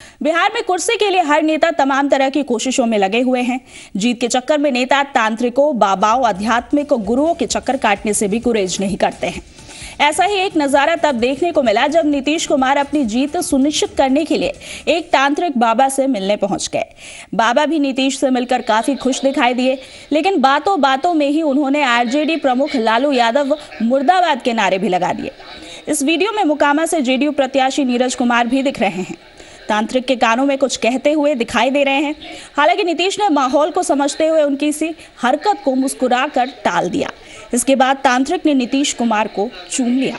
बिहार में कुर्सी के लिए हर नेता तमाम तरह की कोशिशों में लगे हुए हैं। जीत के चक्कर में नेता तांत्रिकों, बाबाओं, आध्यात्मिक गुरुओं के चक्कर काटने से भी गुरेज नहीं करते हैं। ऐसा ही एक नजारा तब देखने को मिला जब नीतीश कुमार अपनी जीत सुनिश्चित करने के लिए एक तांत्रिक बाबा से मिलने पहुंच गए। बाबा भी नीतीश से मिलकर काफी खुश दिखाई दिए, लेकिन बातों बातों में ही उन्होंने आरजेडी प्रमुख लालू यादव मुर्दाबाद के नारे भी लगा दिए। इस वीडियो में मोकामा से जेडीयू प्रत्याशी नीरज कुमार भी दिख रहे हैं। तांत्रिक के कानों में कुछ कहते हुए दिखाई दे रहे हैं। हालांकि नीतीश ने माहौल को समझते हुए उनकी इसी हरकत को मुस्कुराकर टाल दिया। इसके बाद तांत्रिक ने नीतीश कुमार को चूम लिया।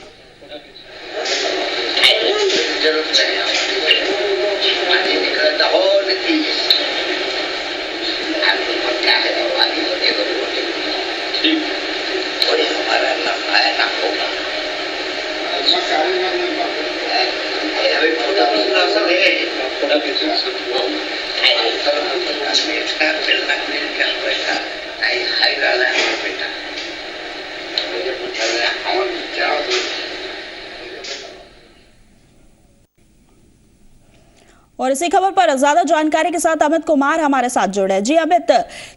और इसी खबर पर ज्यादा जानकारी के साथ अमित कुमार हमारे साथ जुड़े हैं। जी अमित,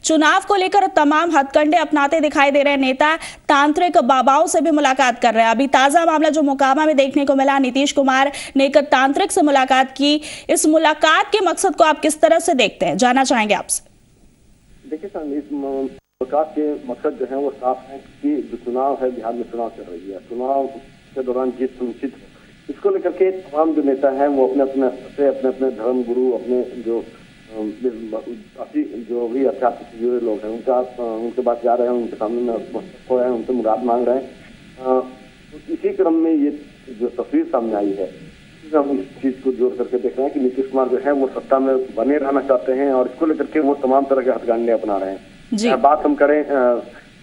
चुनाव को लेकर तमाम हथकंडे अपनाते दिखाई दे रहे नेता तांत्रिक बाबाओं से भी मुलाकात कर रहे हैं। अभी ताजा मामला जो मोकामा में देखने को मिला, नीतीश कुमार ने एक तांत्रिक से मुलाकात की। इस मुलाकात के मकसद को आप किस तरह से देखते हैं, जानना चाहेंगे आपसे। देखिए सर, इस मुलाकात के मकसद जो है वो साफ है कि जो चुनाव है, बिहार में चुनाव चल रही है, चुनाव के दौरान जीत सुनिश्चित है। इसको लेकर के तमाम जो नेता हैं वो अपने अपने धर्म गुरु, अपने जो जो भी अध्यात्म से जुड़े लोग हैं उनके पास जा रहे हैं, उनके सामने में हो रहे हैं, उनसे मुराद मांग रहे हैं। इसी क्रम में ये जो तस्वीर सामने आई है, हम इस चीज को जोड़ करके देख रहे हैं कि नीतीश कुमार जो है वो सत्ता में बने रहना चाहते हैं और इसको लेकर के वो तमाम तरह के हथकंडे अपना रहे हैं। बात हम करें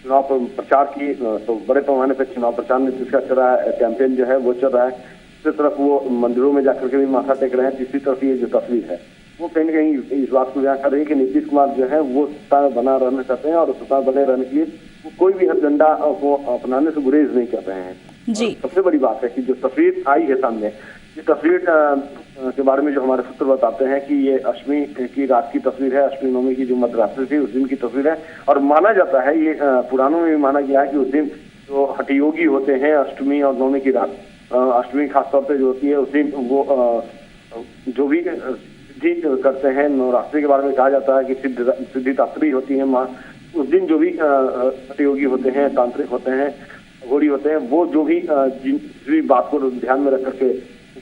चुनाव प्रचार की, तो बड़े पैमाने पर चुनाव प्रचार नीतीश का चल रहा है, कैंपेन जो है वो चल रहा है। दूसरी तरफ वो मंदिरों में जाकर के भी माथा टेक रहे हैं। तीसरी तरफ ये जो तस्वीर है वो कहीं न कहीं इस बात को बयां कर रही है कि नीतीश कुमार जो है वो सत्ता में बना रहना चाहते हैं और सत्ता बने रहने के लिए वो कोई भी एजेंडा को अपनाने से गुरेज नहीं कर रहे हैं। जी। सबसे बड़ी बात है कि जो तस्वीर आई है सामने, ये तस्वीर के बारे में जो हमारे सूत्र बताते हैं कि ये अष्टमी की रात की तस्वीर है। अष्टमी नवमी की जो मध्यरात्रि थी उस दिन की तस्वीर है और माना जाता है, ये पुराणों में भी माना गया है कि उस दिन जो हठयोगी होते हैं अष्टमी और नवमी की रात, अष्टमी खासतौर पे जो होती है उस दिन वो जो भी सिद्धि करते हैं, नवरात्रि के बारे में कहा जाता है कि सिद्धिदात्री होती है माँ। उस दिन जो भी हठयोगी होते हैं, तांत्रिक होते हैं, घोड़ी होते हैं, वो जो भी जिस बात को ध्यान में रख करके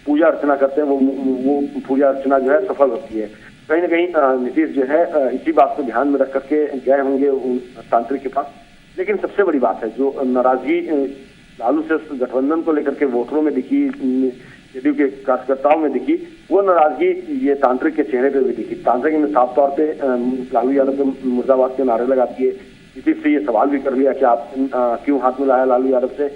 पूजा अर्चना करते हैं वो पूजा अर्चना जो है सफल होती है। कहीं ना कहीं नीतीश जो है इसी बात को ध्यान में रख करके गए होंगे तांत्रिक के पास। लेकिन सबसे बड़ी बात है जो नाराजगी लालू से गठबंधन को लेकर के वोटरों में दिखी, जेडीयू के कार्यकर्ताओं में दिखी, वो नाराजगी ये तांत्रिक के चेहरे पे भी दिखी। तांत्रिक ने साफ तौर पे लालू यादव के मुर्दाबाद के नारे लगा दिए। नीतीश से ये सवाल भी कर लिया कि आप क्यों हाथ मिलाया लालू यादव से।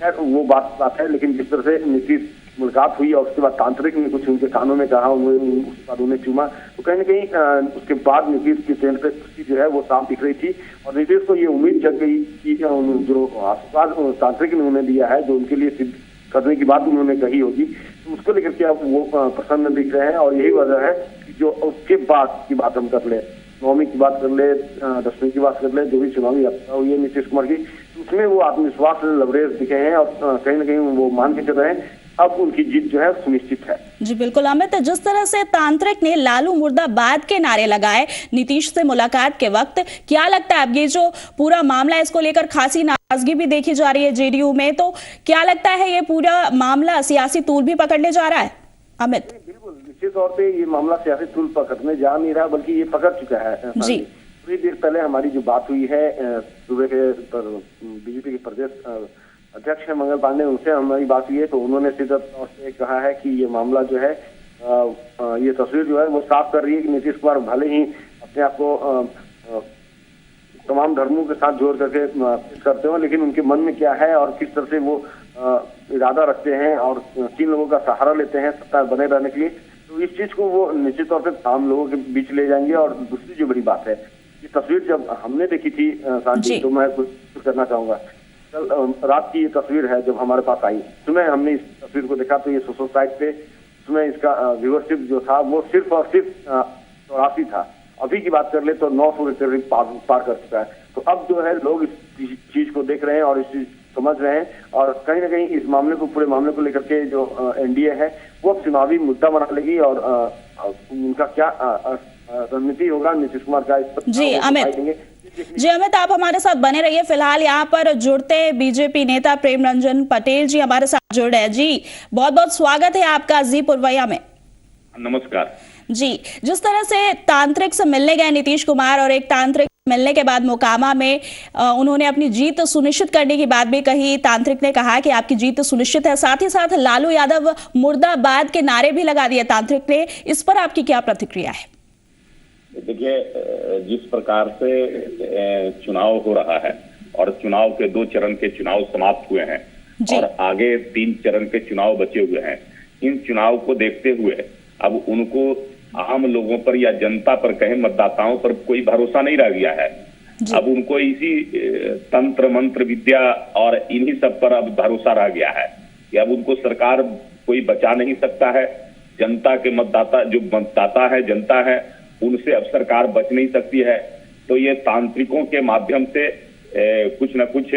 वो बात है, लेकिन जिस तरह से नीतीश मुलाकात हुई और उसके बाद तांत्रिक ने कुछ उनके कानों में कहा, उसके बाद उन्हें चूमा, तो कहीं ना कहीं उसके बाद नीतीश की चेहरे पे खुशी जो है वो साफ दिख रही थी और नीतीश को ये उम्मीद जग गई कि जो आशीर्वाद तांत्रिक ने उन्हें दिया है, जो उनके लिए सिद्ध करने की बात उन्होंने कही होगी, तो उसको लेकर के अब वो प्रसन्न दिख रहे हैं। और यही वजह है कि जो उसके बाद की बात हम कर ले, नवमी की बात कर ले, दसवीं की बात कर ले, जो भी चुनावी यात्रा हुई है नीतीश कुमार की, उसमें वो आत्मविश्वास से लबरेज दिखे हैं और कहीं ना कहीं वो मान के चल रहे हैं अब उनकी जीत जो है सुनिश्चित है। जी बिल्कुल अमित, जिस तरह से तांत्रिक ने लालू मुर्दाबाद के नारे लगाए नीतीश से मुलाकात के वक्त, क्या लगता है अब ये जो पूरा मामला है इसको लेकर खासी नाराजगी भी देखी जा रही है जेडीयू में, तो क्या लगता है ये पूरा मामला सियासी तूल भी पकड़ने जा रहा है? अमित बिल्कुल निश्चित तौर पे ये मामला सियासी तूल पकड़ने जा नहीं रहा, बल्कि ये पकड़ चुका है। जी, थोड़ी देर पहले हमारी जो बात हुई है सूबे के बीजेपी के प्रदेश अध्यक्ष है मंगल पांडे, उनसे हमारी बात हुई है तो उन्होंने सीधा तौर से कहा है कि ये मामला जो है ये तस्वीर जो है वो साफ कर रही है कि नीतीश कुमार भले ही अपने आप को तमाम धर्मों के साथ जोड़ करके करते हो, लेकिन उनके मन में क्या है और किस तरह से वो इरादा रखते हैं और किन लोगों का सहारा लेते हैं सत्ता बने रहने के लिए, तो इस चीज को वो निश्चित तौर पे आम लोगों के बीच ले जाएंगे। और दूसरी जो बड़ी बात है, ये तस्वीर जब हमने देखी थी शांति, तो मैं कुछ करना चाहूंगा। कल रात की ये तस्वीर है जब हमारे पास आई, सुबह हमने इस तस्वीर को देखा तो ये सोशल साइट पे उसमें इसका व्यूअरशिप जो था वो सिर्फ और सिर्फ 84 था। अभी की बात कर ले तो 900 के करीब पार कर चुका है। तो अब जो है लोग इस चीज को देख रहे हैं और इस चीज समझ रहे हैं, और कहीं ना कहीं इस मामले को, पूरे मामले को लेकर के जो एनडीए है वो अब चुनावी मुद्दा बना लेगी, और उनका क्या रणनीति होगा नीतीश कुमार का इस पर जी अमित, आप हमारे साथ बने रहिए। फिलहाल यहाँ पर जुड़ते बीजेपी नेता प्रेम रंजन पटेल जी हमारे साथ जुड़ रहे हैं। जी बहुत बहुत स्वागत है आपका जी पुरवैया में। नमस्कार जी। जिस तरह से तांत्रिक से मिलने गए नीतीश कुमार और एक तांत्रिक मिलने के बाद मोकामा में उन्होंने अपनी जीत सुनिश्चित करने की बात भी कही। तांत्रिक ने कहा कि आपकी जीत सुनिश्चित है, साथ ही साथ लालू यादव मुर्दाबाद के नारे भी लगा दिए तांत्रिक ने। इस पर आपकी क्या प्रतिक्रिया है? देखिए, जिस प्रकार से चुनाव हो रहा है और चुनाव के 2 चरण के चुनाव समाप्त हुए हैं और आगे 3 चरण के चुनाव बचे हुए हैं, इन चुनाव को देखते हुए अब उनको आम लोगों पर या जनता पर, कहें मतदाताओं पर, कोई भरोसा नहीं रह गया है। अब उनको इसी तंत्र मंत्र विद्या और इन्हीं सब पर अब भरोसा रह गया है कि अब उनको सरकार कोई बचा नहीं सकता है। जनता के मतदाता, जो मतदाता है, जनता है, उनसे अब सरकार बच नहीं सकती है। तो ये तांत्रिकों के माध्यम से कुछ न कुछ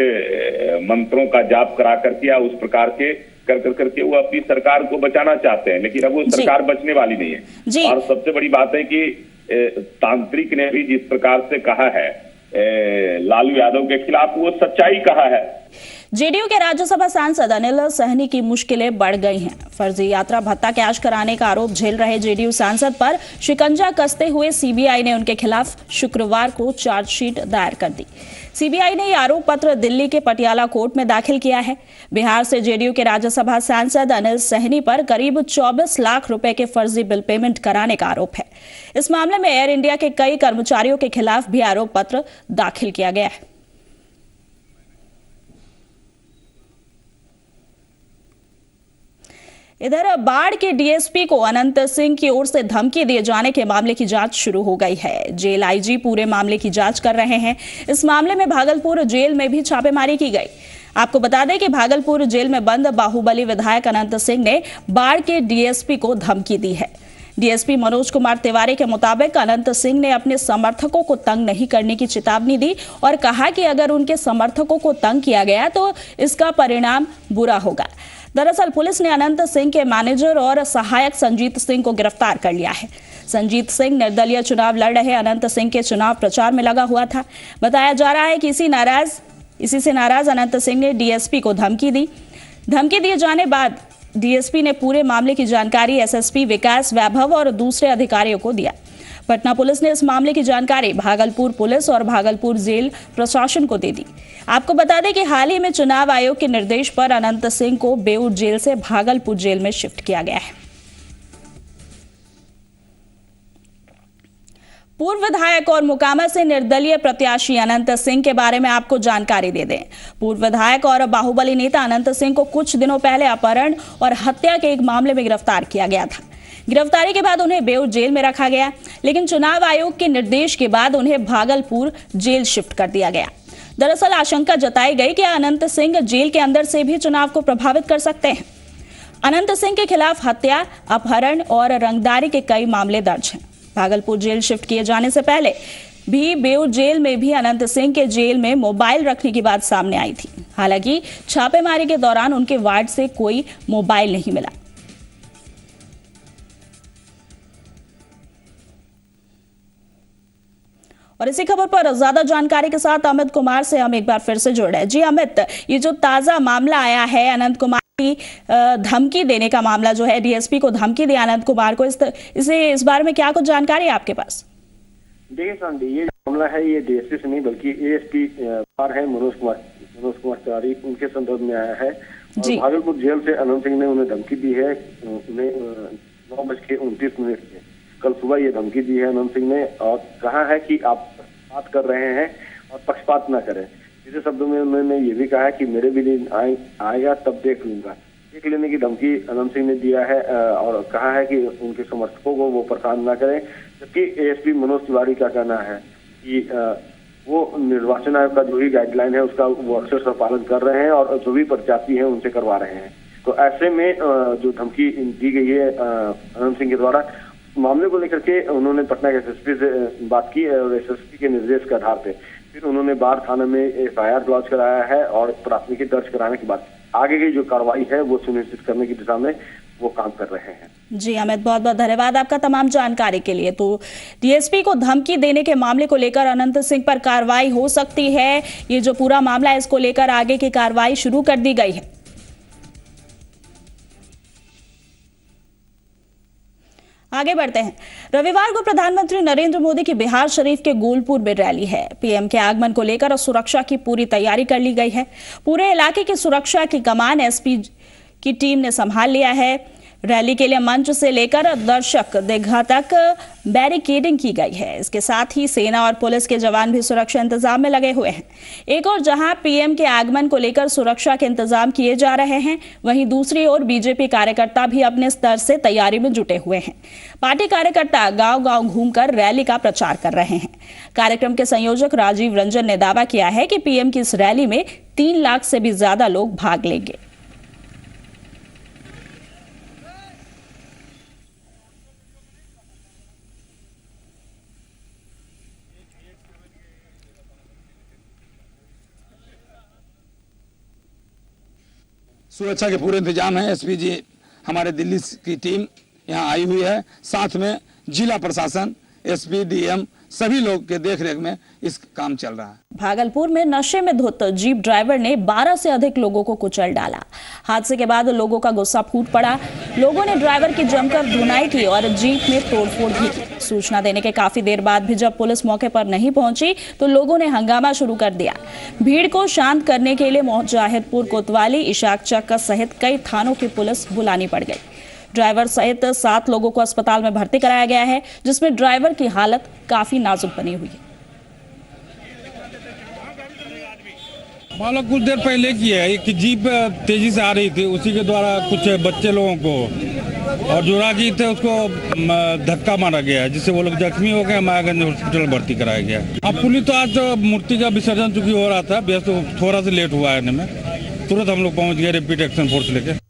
मंत्रों का जाप करा करके या उस प्रकार के करके वो अपनी सरकार को बचाना चाहते हैं, लेकिन अब वो सरकार बचने वाली नहीं है। और सबसे बड़ी बात है कि तांत्रिक ने भी जिस प्रकार से कहा है लालू यादव के खिलाफ, वो सच्चाई कहा है। जेडीयू के राज्यसभा सांसद अनिल सहनी की मुश्किलें बढ़ गई हैं। फर्जी यात्रा भत्ता कैश कराने का आरोप झेल रहे जेडीयू सांसद पर शिकंजा कसते हुए सीबीआई ने उनके खिलाफ शुक्रवार को चार्जशीट दायर कर दी। सीबीआई ने यह आरोप पत्र दिल्ली के पटियाला कोर्ट में दाखिल किया है। बिहार से जेडीयू के राज्यसभा सांसद अनिल सहनी पर करीब 24 लाख रुपए के फर्जी बिल पेमेंट कराने का आरोप है। इस मामले में एयर इंडिया के कई कर्मचारियों के खिलाफ भी आरोप पत्र दाखिल किया गया है। इधर बाढ़ के डीएसपी को अनंत सिंह की ओर से धमकी दिए जाने के मामले की जांच शुरू हो गई है। जेल आईजी पूरे मामले की जांच कर रहे हैं। इस मामले में भागलपुर जेल में भी छापेमारी की गई। आपको बता दें कि भागलपुर जेल में बंद बाहुबली विधायक अनंत सिंह ने बाढ़ के डीएसपी को धमकी दी है। डीएसपी मनोज कुमार तिवारी के मुताबिक अनंत सिंह ने अपने समर्थकों को तंग नहीं करने की चेतावनी दी और कहा कि अगर उनके समर्थकों को तंग किया गया तो इसका परिणाम बुरा होगा। दरअसल पुलिस ने अनंत सिंह के मैनेजर और सहायक संजीत सिंह को गिरफ्तार कर लिया है। संजीत सिंह निर्दलीय चुनाव लड़ रहे अनंत सिंह के चुनाव प्रचार में लगा हुआ था। बताया जा रहा है कि इसी से नाराज अनंत सिंह ने डीएसपी को धमकी दी। धमकी दिए जाने बाद डीएसपी ने पूरे मामले की जानकारी एसएसपी विकास वैभव और दूसरे अधिकारियों को दिया। पटना पुलिस ने इस मामले की जानकारी भागलपुर पुलिस और भागलपुर जेल प्रशासन को दे दी। आपको बता दें कि हाल ही में चुनाव आयोग के निर्देश पर अनंत सिंह को बेऊर जेल से भागलपुर जेल में शिफ्ट किया गया है। पूर्व विधायक और मोकामा से निर्दलीय प्रत्याशी अनंत सिंह के बारे में आपको जानकारी दे दें। पूर्व विधायक और बाहुबली नेता अनंत सिंह को कुछ दिनों पहले अपहरण और हत्या के एक मामले में गिरफ्तार किया गया था। गिरफ्तारी के बाद उन्हें बेऊर जेल में रखा गया, लेकिन चुनाव आयोग के निर्देश के बाद उन्हें भागलपुर जेल शिफ्ट कर दिया गया। दरअसल आशंका जताई गई कि अनंत सिंह जेल के अंदर से भी चुनाव को प्रभावित कर सकते हैं। अनंत सिंह के खिलाफ हत्या, अपहरण और रंगदारी के कई मामले दर्ज हैं। भागलपुर जेल शिफ्ट किए जाने से पहले भी बेऊर जेल में भी अनंत सिंह के जेल में मोबाइल रखने की बात सामने आई थी। हालांकि छापेमारी के दौरान उनके वार्ड से कोई मोबाइल नहीं मिला। और इसी खबर पर ज्यादा जानकारी के साथ अमित कुमार से हम एक बार फिर से जुड़ रहे हैं। जी अमित, ये जो ताजा मामला आया है अनंत कुमार की धमकी देने का मामला जो है, डीएसपी को धमकी दिया अनंत कुमार को, इस बारे में क्या कुछ जानकारी है आपके पास? देखिए शांति, ये मामला है ये डीएसपी से नहीं बल्कि एएसपी है मनोज कुमार तिवारी, उनके संदर्भ में आया है। और भागलपुर जेल से अनंत सिंह ने उन्हें धमकी दी है। उन्हें 9:29 से कल सुबह ये धमकी दी है अनंत सिंह ने और कहा है कि आप बात कर रहे हैं और पक्षपात न करें। इसी शब्दों में उन्होंने ये भी कहा है कि मेरे भी दिन आएगा तब देख लूंगा। देख लेने की धमकी अनंत सिंह ने दिया है और कहा है कि उनके समर्थकों को वो परेशान न करें। जबकि एएसपी मनोज तिवारी का कहना है कि वो निर्वाचन आयोग का जो भी गाइडलाइन है उसका वो अक्षरशः पालन कर रहे हैं और जो भी प्रत्याशी हैं उनसे करवा रहे हैं। तो ऐसे में जो धमकी दी गई है अनंत सिंह के द्वारा, मामले को लेकर के उन्होंने पटना के एसएसपी से बात की और एसएसपी के निर्देश के आधार पे फिर उन्होंने बाढ़ थाना में एफआईआर लॉन्च कराया है और प्राथमिकी दर्ज कराने के बाद आगे की जो कार्रवाई है वो सुनिश्चित करने की दिशा में वो काम कर रहे हैं। जी अमित, बहुत बहुत धन्यवाद आपका तमाम जानकारी के लिए। तो डीएसपी को धमकी देने के मामले को लेकर अनंत सिंह पर कार्रवाई हो सकती है, ये जो पूरा मामला है इसको लेकर आगे की कार्रवाई शुरू कर दी गई है। आगे बढ़ते हैं। रविवार को प्रधानमंत्री नरेंद्र मोदी की बिहार शरीफ के गोलपुर में रैली है। पीएम के आगमन को लेकर सुरक्षा की पूरी तैयारी कर ली गई है। पूरे इलाके की सुरक्षा की कमान एसपी की टीम ने संभाल लिया है। रैली के लिए मंच से लेकर दर्शक दीर्घा तक बैरिकेडिंग की गई है। इसके साथ ही सेना और पुलिस के जवान भी सुरक्षा इंतजाम में लगे हुए हैं। एक और जहां पीएम के आगमन को लेकर सुरक्षा के इंतजाम किए जा रहे हैं, वहीं दूसरी ओर बीजेपी कार्यकर्ता भी अपने स्तर से तैयारी में जुटे हुए हैं। पार्टी कार्यकर्ता गांव-गांव घूमकर रैली का प्रचार कर रहे हैं। कार्यक्रम के संयोजक राजीव रंजन ने दावा किया है कि पीएम की इस रैली में 3 लाख से भी ज्यादा लोग भाग लेंगे। सुरक्षा के पूरे इंतजाम है। एसपी जी हमारे दिल्ली की टीम यहाँ आई हुई है, साथ में जिला प्रशासन, एसपी, डीएम सभी लोग के देखरेख में इस काम चल रहा है। भागलपुर में नशे में धुत जीप ड्राइवर ने 12 से अधिक लोगों को कुचल डाला। हादसे के बाद लोगों का गुस्सा फूट पड़ा। लोगों ने ड्राइवर की जमकर धुनाई की और जीप में तोड़फोड़ भी की। सूचना देने के काफी देर बाद भी जब पुलिस मौके पर नहीं पहुंची तो लोगों ने हंगामा शुरू कर दिया। भीड़ को शांत करने के लिए मुजाहिदपुर, कोतवाली, इशाक चक्का सहित कई थानों की पुलिस बुलानी पड़ गई। ड्राइवर सहित 7 लोगों को अस्पताल में भर्ती कराया गया है, जिसमें ड्राइवर की हालत काफी नाजुक बनी हुई है। मालूम कुछ देर पहले की है कि जीप तेजी से आ रही थी, उसी के द्वारा कुछ बच्चे लोगों को और जो राहगीर थे उसको धक्का मारा गया, जिससे वो लोग जख्मी हो गए। मायागंज हॉस्पिटल भर्ती कराया गया। अब पुलिस तो आज मूर्ति का विसर्जन चूंकि हो रहा था, बेस तो थोड़ा सा लेट हुआ आने में, तुरंत हम लोग पहुंच गए रैपिड एक्शन फोर्स लेके।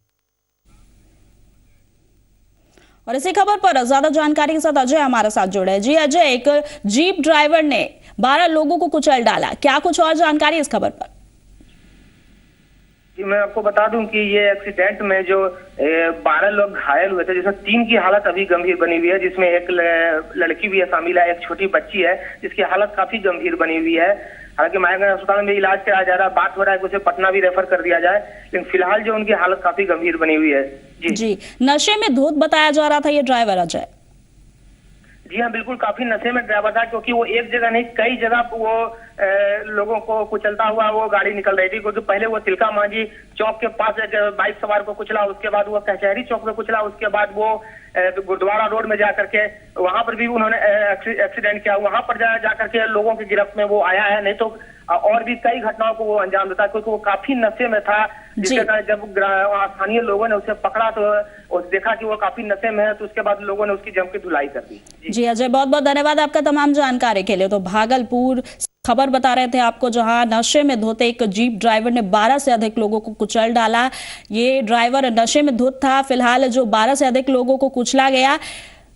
और इसी खबर पर ज्यादा जानकारी के साथ अजय हमारे साथ जुड़े हैं। जी अजय, एक जीप ड्राइवर ने 12 लोगों को कुचल डाला, क्या कुछ और जानकारी इस खबर पर? जी मैं आपको बता दूं कि ये एक्सीडेंट में जो 12 लोग घायल हुए थे, जिसमें 3 की हालत अभी गंभीर बनी हुई है, जिसमें एक लड़की भी शामिल है, एक छोटी बच्ची है जिसकी हालत काफी गंभीर बनी हुई है। हालांकि मायागंज अस्पताल में इलाज कराया जा रहा है। बात हो रहा है कि उसे पटना भी रेफर कर दिया जाए, लेकिन फिलहाल जो उनकी हालत काफी गंभीर बनी हुई है। जी नशे में धुत बताया जा रहा था ये ड्राइवर अजय। जी हाँ, बिल्कुल काफी नशे में ड्राइवर था, क्योंकि वो एक जगह नहीं कई जगह वो लोगों को कुचलता हुआ वो गाड़ी निकल रही थी। क्योंकि पहले वो तिलका मांझी चौक के पास एक बाइक सवार को कुचला, उसके बाद वो कचहरी चौक में कुचला, उसके बाद वो गुरुद्वारा रोड में जाकर के वहां पर भी उन्होंने एक्सीडेंट किया। वहां पर जाकर के लोगों की गिरफ्त में वो आया है, नहीं तो और भी कई घटनाओं को वो अंजाम देता, क्योंकि वो काफी नशे में था। जिसके कारण जब स्थानीय लोगों ने उसे पकड़ा तो देखा कि वो काफी नशे में है, तो उसके बाद लोगों ने उसकी जम के धुलाई कर दी। जी अजय, बहुत बहुत धन्यवाद आपका तमाम जानकारी के लिए। तो भागलपुर खबर बता रहे थे आपको, जहां नशे में धुत एक जीप ड्राइवर ने 12 से अधिक लोगों को कुचल डाला। ये ड्राइवर नशे में धुत था। फिलहाल जो 12 से अधिक लोगों को कुचला गया,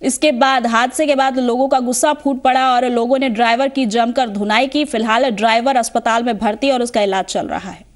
इसके बाद हादसे के बाद लोगों का गुस्सा फूट पड़ा और लोगों ने ड्राइवर की जमकर धुनाई की। फिलहाल ड्राइवर अस्पताल में भर्ती और उसका इलाज चल रहा है।